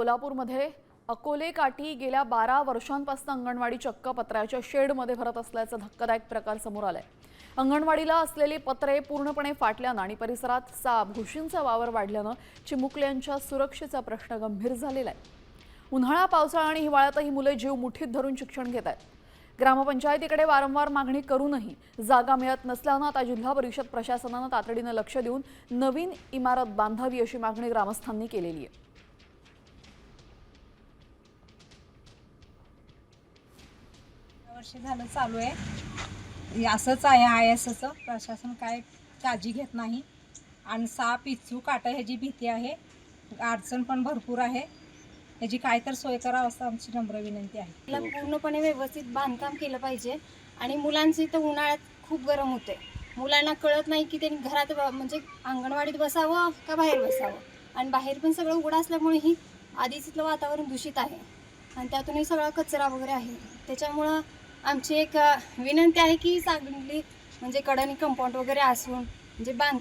सोलापूरमध्ये अकोले काठी गेल्या 12 वर्षांपासून अंगणवाडी चक्क पत्र्याच्या शेडमध्ये भरत असल्याचा धक्कादायक प्रकार समोर आलाय। अंगणवाडीला असलेली पत्रे पूर्णपणे फाटल्यानं आणि परिसरात साप घुशींचा वावर वाढल्यानं चिमुकल्यांच्या सुरक्षेचा प्रश्न गंभीर झालेला आहे। उन्हाळा, पावसाळा आणि हिवाळ्यातही मुले जीव मुठीत धरून शिक्षण घेत आहेत। ग्रामपंचायतीकडे वारंवार मागणी करूनही जागा मिळत नसल्यानं आता जिल्हा परिषद प्रशासनानं तातडीनं लक्ष देऊन नवीन इमारत बांधावी अशी मागणी ग्रामस्थांनी केलेली आहे। वर्ष झालं चालू आहे, असंच आहे असंच प्रशासन काय काळजी घेत नाही आणि साप, इचू, काटा ह्याची भीती आहे, अडचण पण भरपूर आहे। ह्याची काय तर सोय करावं असं आमची नम्र विनंती आहे। त्याला पूर्णपणे व्यवस्थित बांधकाम केलं पाहिजे आणि मुलांची तर उन्हाळ्यात खूप गरम होते। मुलांना कळत नाही की त्यांनी घरात म्हणजे अंगणवाडीत बसावं का बाहेर बसावं, आणि बाहेर पण सगळं उघडं असल्यामुळे ही आधीच इथलं वातावरण दूषित आहे आणि त्यातूनही सगळा कचरा वगैरे आहे। त्याच्यामुळं आमची एक विनंती आहे की चांगली म्हणजे कडानी कंपाऊंड वगैरे असून म्हणजे बांधकाम